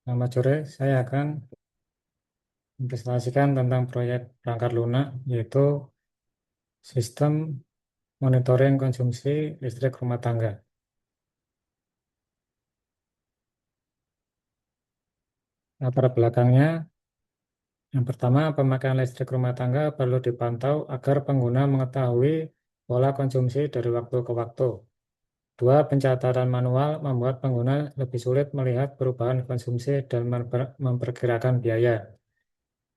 Selamat sore, saya akan mempresentasikan tentang proyek perangkat lunak, yaitu sistem monitoring konsumsi listrik rumah tangga. Latar belakangnya, yang pertama, pemakaian listrik rumah tangga perlu dipantau agar pengguna mengetahui pola konsumsi dari waktu ke waktu. Dua, pencatatan manual membuat pengguna lebih sulit melihat perubahan konsumsi dan memperkirakan biaya.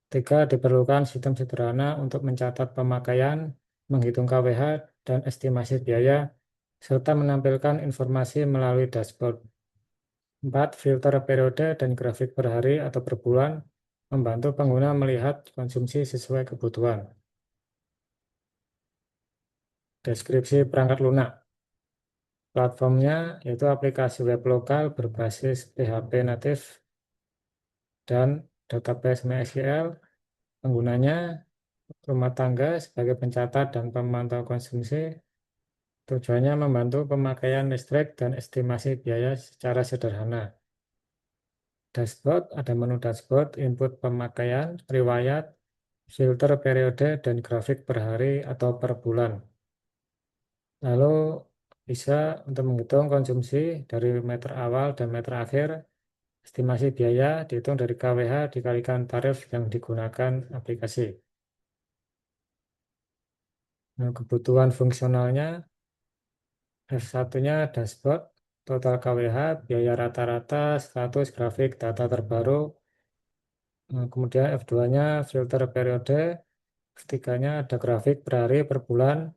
Tiga, diperlukan sistem sederhana untuk mencatat pemakaian, menghitung KWH, dan estimasi biaya, serta menampilkan informasi melalui dashboard. Empat, filter periode dan grafik per hari atau per bulan membantu pengguna melihat konsumsi sesuai kebutuhan. Deskripsi perangkat lunak. Platformnya yaitu aplikasi web lokal berbasis PHP natif dan database MySQL. Penggunanya rumah tangga sebagai pencatat dan pemantau konsumsi. Tujuannya membantu pemakaian listrik dan estimasi biaya secara sederhana. Dashboard, ada menu dashboard, input pemakaian, riwayat, filter periode, dan grafik per hari atau per bulan. Lalu bisa untuk menghitung konsumsi dari meter awal dan meter akhir, estimasi biaya dihitung dari KWH dikalikan tarif yang digunakan aplikasi. Nah, kebutuhan fungsionalnya, F1-nya dashboard, total KWH, biaya rata-rata, status, grafik, data terbaru. Kemudian F2-nya filter periode, F3-nya ada grafik per hari, per bulan.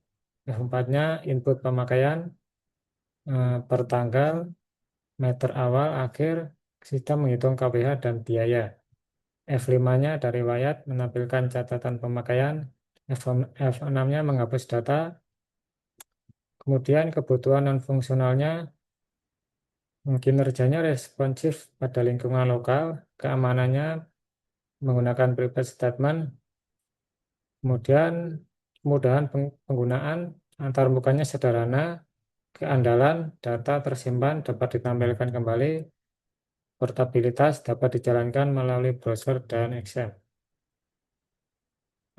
F4-nya input pemakaian per tanggal, meter awal, akhir, sistem menghitung KWH dan biaya. F5-nya ada riwayat menampilkan catatan pemakaian. F6-nya menghapus data. Kemudian kebutuhan non-fungsionalnya, kinerjanya responsif pada lingkungan lokal, keamanannya menggunakan private statement, kemudian kemudahan penggunaan, antarmukanya sederhana, keandalan, data tersimpan dapat ditampilkan kembali, portabilitas dapat dijalankan melalui browser dan Excel.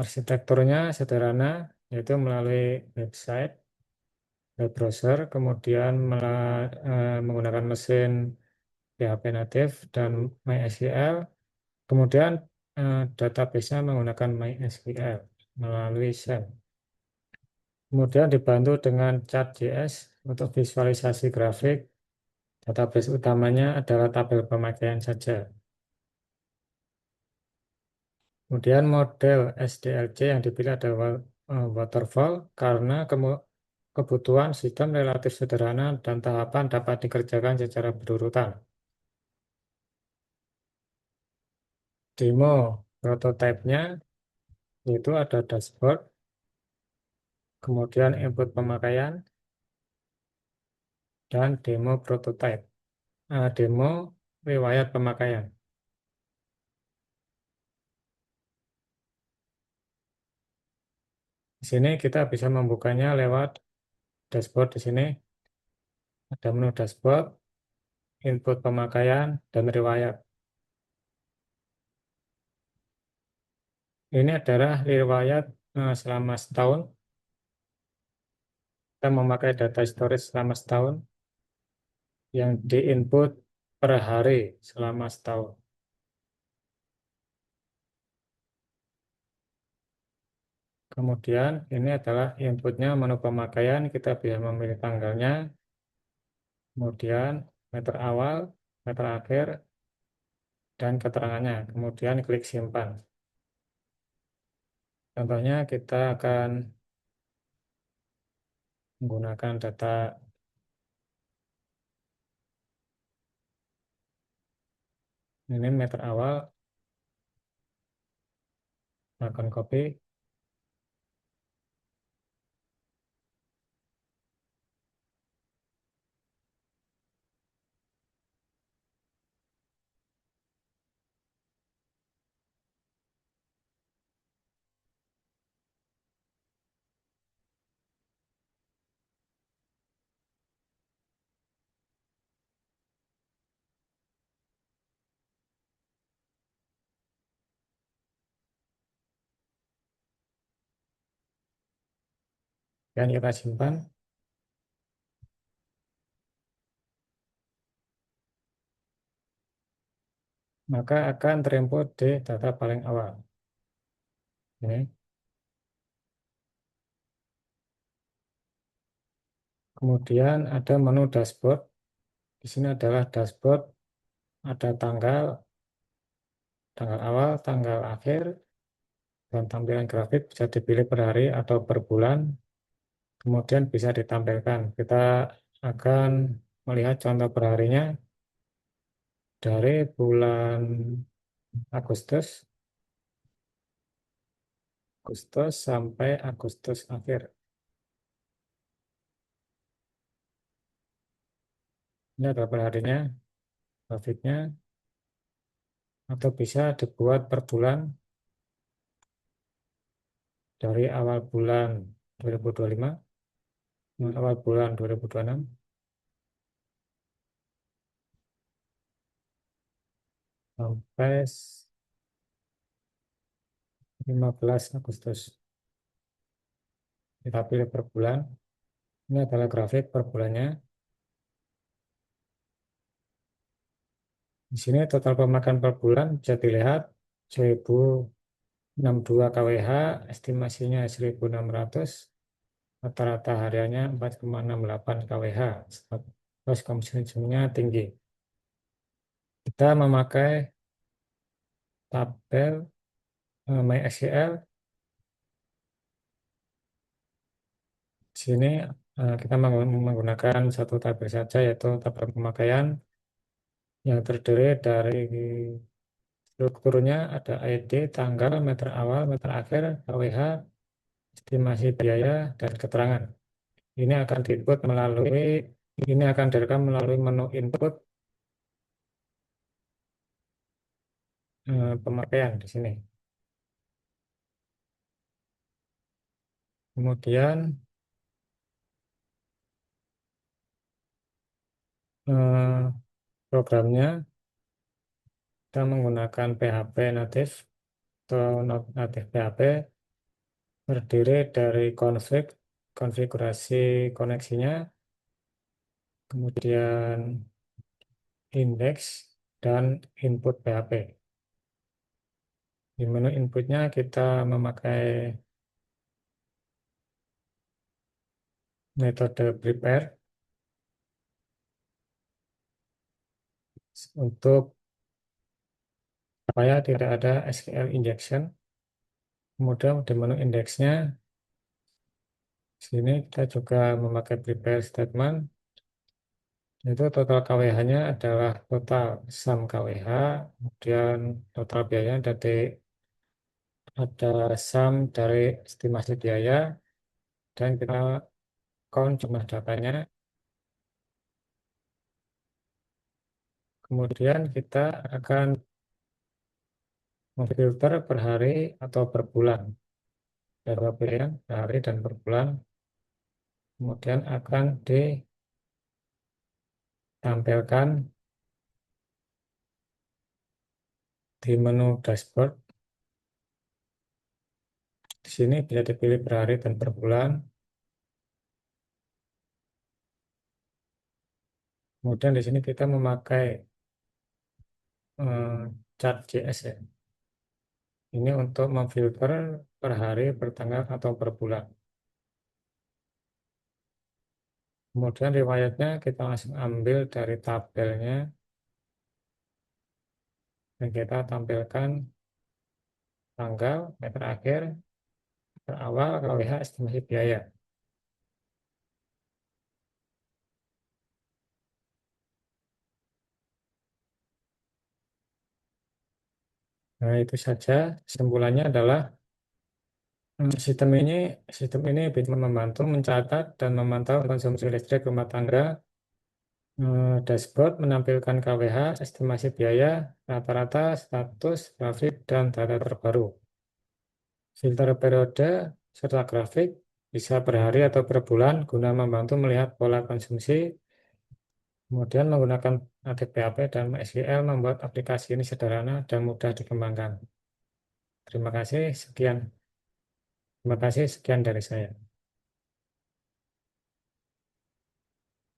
Arsitekturnya sederhana, yaitu melalui website, web browser, kemudian menggunakan mesin PHP native dan MySQL. Kemudian database-nya menggunakan MySQL melalui Shell. Kemudian dibantu dengan Chart.js untuk visualisasi grafik. Database utamanya adalah tabel pemakaian saja. Kemudian model SDLC yang dipilih adalah waterfall karena kebutuhan sistem relatif sederhana dan tahapan dapat dikerjakan secara berurutan. Demo prototipenya itu ada dashboard, kemudian input pemakaian, dan demo prototype. Demo riwayat pemakaian. Di sini kita bisa membukanya lewat dashboard. Di sini ada menu dashboard, input pemakaian, dan riwayat. Ini adalah riwayat selama setahun. Kita memakai data storage selama setahun yang diinput per hari selama setahun. Kemudian ini adalah inputnya menu pemakaian, kita bisa memilih tanggalnya, kemudian meter awal, meter akhir, dan keterangannya. Kemudian klik simpan. Contohnya kita akan menggunakan data ini meter awal, akan copy. Kemudian kita simpan. Maka akan terinput di data paling awal. Ini. Kemudian ada menu dashboard. Di sini adalah dashboard, ada tanggal awal, tanggal akhir, dan tampilan grafik bisa dipilih per hari atau per bulan. Kemudian bisa ditampilkan. Kita akan melihat contoh per harinya dari bulan Agustus sampai Agustus akhir. Ini adalah per harinya, grafiknya, atau bisa dibuat per bulan dari awal bulan 2025, awal bulan 2026, sampai 15 Agustus. Kita pilih per bulan. Ini adalah grafik per bulannya. Di sini total pemakaian per bulan bisa dilihat 1062 kWh, estimasinya 1600, rata-rata hariannya 4,68 kWh. Terus konsumsinya tinggi. Kita memakai tabel MySQL. Di sini kita menggunakan satu tabel saja, yaitu tabel pemakaian yang terdiri dari strukturnya ada ID, tanggal, meter awal, meter akhir, KWH, estimasi biaya, dan keterangan. Ini akan diinput melalui ini akan direkam melalui menu input pemakaian di sini. Kemudian programnya kita menggunakan PHP native atau native PHP, terdiri dari konfigurasi koneksinya, kemudian indeks, dan input PHP. Di menu inputnya kita memakai metode prepare untuk supaya tidak ada SQL injection. Kemudian di menu indeksnya, sini kita juga memakai prepare statement. Itu total KWH-nya adalah total sum KWH, kemudian total biayanya ada sum dari estimasi biaya, dan kita count jumlah datanya. Kemudian kita akan memfilter per hari atau per bulan. Ada dua pilihan, per hari dan per bulan. Kemudian akan ditampilkan di menu dashboard. Di sini bisa dipilih per hari dan per bulan. Kemudian di sini kita memakai chart.js ya. Ini untuk memfilter per hari, per tanggal, atau per bulan. Kemudian riwayatnya kita langsung ambil dari tabelnya dan kita tampilkan tanggal, meter akhir, meter awal, KWH, estimasi biaya. Nah, itu saja. Kesimpulannya adalah sistem ini bisa membantu mencatat dan memantau konsumsi listrik rumah tangga. Dashboard menampilkan KWH, estimasi biaya, rata-rata, status, grafik, dan data terbaru. Filter periode serta grafik bisa per hari atau per bulan guna membantu melihat pola konsumsi. Kemudian menggunakan native PHP dan MySQL membuat aplikasi ini sederhana dan mudah dikembangkan. Terima kasih, sekian dari saya.